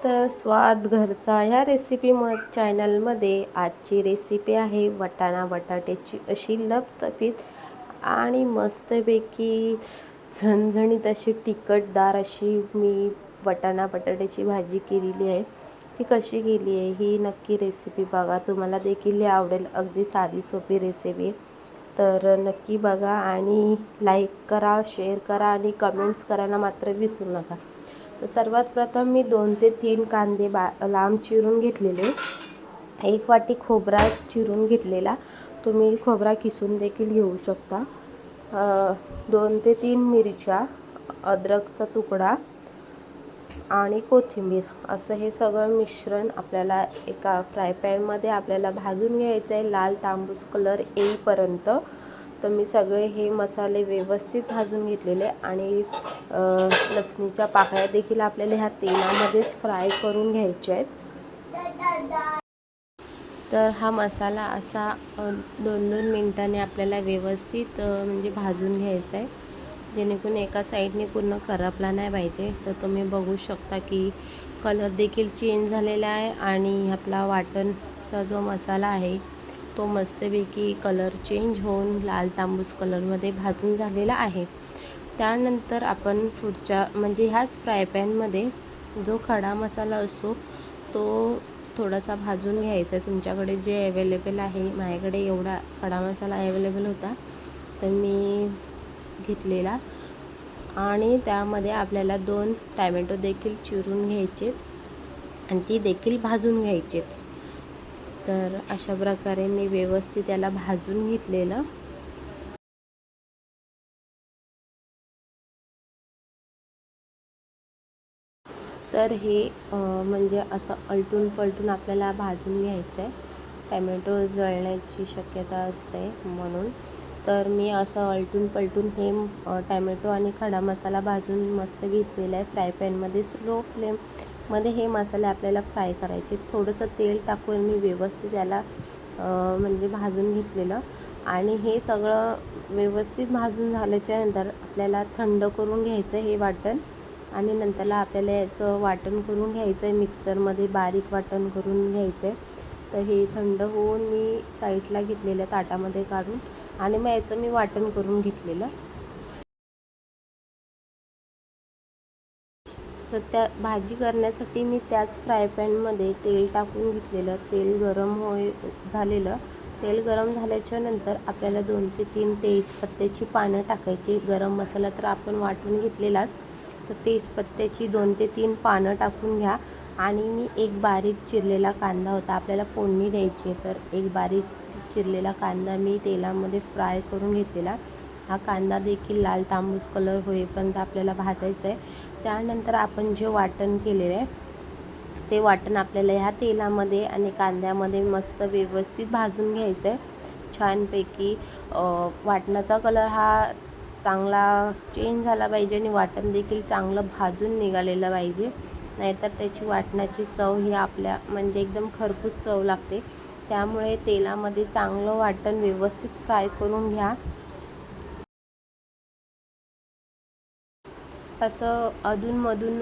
तर स्वाद घरचा ह्या रेसिपी चॅनलमध्ये आजची रेसिपी आहे वाटाणा बटाट्याची अशी लपतपीत आणि मस्तपैकी झणझणीत अशी तिखटदार अशी मी वाटाणा बटाट्याची भाजी केलेली आहे। ती कशी केली आहे ही नक्की रेसिपी बघा, तुम्हाला देखील आवडेल। अगदी साधी सोपी रेसिपी, तर नक्की बघा आणि लाईक करा, शेअर करा आणि कमेंट्स करायला मात्र विसरू नका। तर सर्वात प्रथम मी 2 ते 3 कांदे लांब चिरून घेतलेले, 1 वाटी खोबरा चिरून घेतलेला, तुम्ही खोबरा किसून देखील घेऊ शकता, 2 ते 3 मिरच्या, अद्रकचा तुकडा आणि कोथिंबीर, असं हे सगळं मिश्रण आपल्याला एका फ्राय पॅनमध्ये आपल्याला भाजून घ्यायचं आहे लाल तांबूस कलर येईपर्यंत। तर मी सगळे हे मसाले व्यवस्थित भाजून घेतलेले आणि लसणीच्या पाकळ्या देखील आपल्याला ह्या तेलामध्येच फ्राय करून घ्यायचे आहेत। तर हा मसाला असा 2-2 मिनिटांनी आपल्याला व्यवस्थित म्हणजे भाजून घ्यायचा आहे, जेणेकरून एका साईडने पूर्ण करपला नाही पाहिजे। तर तुम्ही बघू शकता की कलर देखील चेंज झालेला आहे आणि आपला वाटणचा जो मसाला आहे तो मस्तपैकी कलर चेंज होऊन लाल तांबूस कलरमध्ये भाजून झालेला आहे। त्यानंतर आपण पुढच्या म्हणजे ह्याच फ्राय पॅनमध्ये जो खडा मसाला असतो तो थोडासा भाजून घ्यायचा आहे। तुमच्याकडे जे अवेलेबल आहे, माझ्याकडे एवढा खडा मसाला अवेलेबल होता तर मी घेतलेला, आणि त्यामध्ये आपल्याला 2 टॅमॅटो देखील चिरून घ्यायचे आणि ती देखील भाजून घ्यायचे। तर अशा प्रकारे मी व्यवस्थित याला भाजून घेतलेलं। तर हे म्हणजे असं अलटून पलटून आपल्याला भाजून घ्यायचं आहे, टॅमॅटो जळण्याची शक्यता असते म्हणून। तर मी असं अलटून पलटून हे टॅमॅटो आणि खडा मसाला भाजून मस्त घेतलेला आहे फ्राय पॅनमध्ये। स्लो फ्लेममध्ये हे मसाले आपल्याला फ्राय करायचे। थोडंसं तेल टाकून मी व्यवस्थित याला म्हणजे भाजून घेतलेलं, आणि हे सगळं व्यवस्थित भाजून झाल्याच्यानंतर आपल्याला थंड करून घ्यायचं हे वाटण, आणि नंतरला आपल्याला याचं वाटण करून घ्यायचं आहे, मिक्सरमध्ये बारीक वाटण करून घ्यायचं आहे। तर हे थंड होऊन मी साईडला घेतलेलं ताटामध्ये काढून, आणि मग याचं मी वाटण करून घेतलेलं। तर त्या भाजी करण्यासाठी मी त्याच फ्राय पॅनमध्ये तेल टाकून घेतलेलं, तेल गरम झालेलं। तेल गरम झाल्याच्या नंतर आपल्याला 2 ते 3 तेजपत्त्याची पानं टाकायची। गरम मसाला तर आपण वाटून घेतलेलाच, तर तेजपत्त्याची 2 ते 3 पानं टाकून घ्या, आणि मी एक बारीक चिरलेला कांदा होता, आपल्याला फोडणी द्यायची, तर एक बारीक चिरलेला कांदा मी तेलामध्ये फ्राय करून घेतलेला। हा कांदा देखील लाल तांबूस कलर होईपर्यंत आपल्याला भाजायचा आहे। त्यानंतर आपण जे वाटण केलेलं आहे ते वाटण आपल्याला ह्या तेलामध्ये आणि कांद्यामध्ये मस्त व्यवस्थित भाजून घ्यायचं आहे छानपैकी। वाटणाचा कलर हा चांगला चेंज झाला पाहिजे आणि वाटण देखील चांगलं भाजून निघालेलं पाहिजे, नाहीतर त्याची वाटणाची चव ही आपल्या म्हणजे एकदम खरपूस चव लागते। त्यामुळे तेलामध्ये चांगलं वाटण व्यवस्थित फ्राय करून घ्या। असं अधूनमधून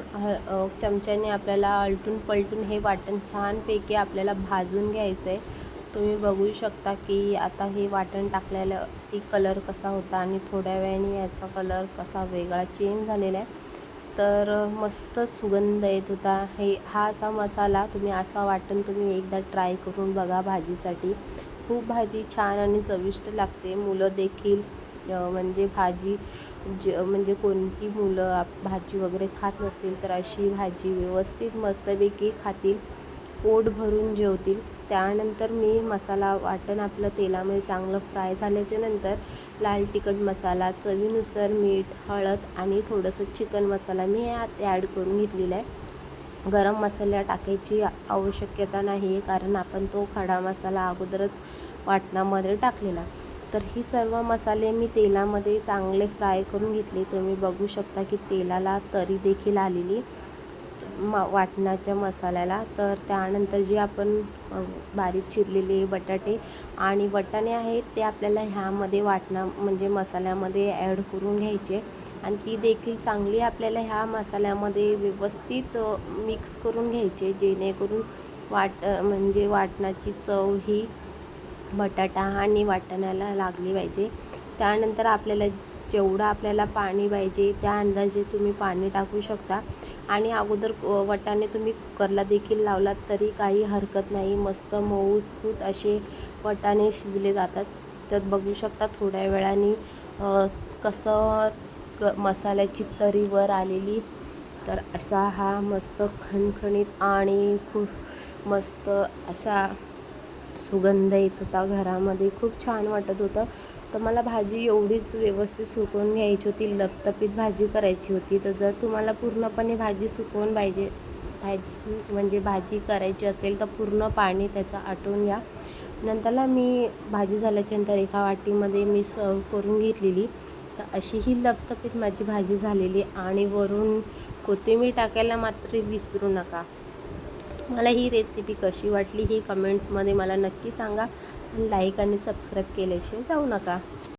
चमच्याने आपल्याला अलटून पलटून हे वाटण छानपैकी आपल्याला भाजून घ्यायचं आहे। तुम्ही बघू शकता की आता हे वाटण टाकलेलं ती कलर कसा होता आणि थोड्या वेळाने याचा कलर कसा वेगळा चेंज झालेला आहे। तर मस्त सुगंध येत होता। हा असा मसाला असा वाटण तुम्ही एकदा ट्राय करून बघा भाजीसाठी। खूप भाजी छान आणि चविष्ट लागते। मुलं देखील म्हणजे म्हणजे कोणती मुलं भाजी वगैरे खात नसतील तर अशी भाजी व्यवस्थित मस्तपैकी खातील, पोट भरून जेवतील। त्यानंतर मी मसाला वाटण आपलं तेलामध्ये चांगलं फ्राय झाल्याच्या नंतर लाल तिखट मसाला, चवीनुसार मीठ, हळद आणि थोडंसं चिकन मसाला मी यात ॲड करून घेतलेला आहे। गरम मसाला टाकायची आवश्यकता नाही, कारण आपण तो खडा मसाला अगोदरच वाटणामध्ये टाकलेला। तर ही सर्व मसाले मी तेलामध्ये चांगले फ्राय करून घेतले। तुम्ही बघू शकता की तेलाला तरी देखील आलेली। वाटणाच्या मसाल्याला. तर त्यानंतर जे आपण बारीक चिरलेले बटाटे आणि वाटाणे आहेत ते आपल्याला ह्यामध्ये म्हणजे मसाल्यामध्ये ॲड करून घ्यायचे आणि ती देखील चांगली आपल्याला ह्या मसाल्यामध्ये व्यवस्थित मिक्स करून घ्यायचे, जेणेकरून म्हणजे वाटणाची चव ही बटाटा आणि वाटाण्याला लागली पाहिजे. त्यानंतर आपल्याला जेवढं आपल्याला पाणी पाहिजे त्या अंदाजे तुम्ही पाणी टाकू शकता आणि अगोदर वाटाणे तुम्ही कुकरला देखील लावलात तरी काही हरकत नाही. मस्त मऊसूत असे वाटाणे शिजले जातात. तर बघू शकता थोड्या वेळाने कसं मसाल्याची तरी वर आलेली. तर असा हा मस्त खणखणीत आणि खूप मस्त असा सुगंध येत होता घरामध्ये, खूप छान वाटत होतं. तर मला भाजी एवढीच व्यवस्थित सुकवून घ्यायची होती, लपतपीत भाजी करायची होती. तर जर तुम्हाला पूर्णपणे भाजी सुकवून म्हणजे भाजी करायची असेल तर पूर्ण पाणी त्याचं आटून घ्या. नंतरला मी भाजी झाल्याच्यानंतर एका वाटीमध्ये मी सर्व करून घेतलेली. तर अशी ही लपतपीत माझी भाजी झालेली आणि वरून कोथिंबीर टाकायला मात्र विसरू नका. मला ही रेसिपी कशी वाटली ही कमेंट्समध्ये मला नक्की सांगा. लाईक आणि सबस्क्राईब केल्याशिवाय जाऊ नका.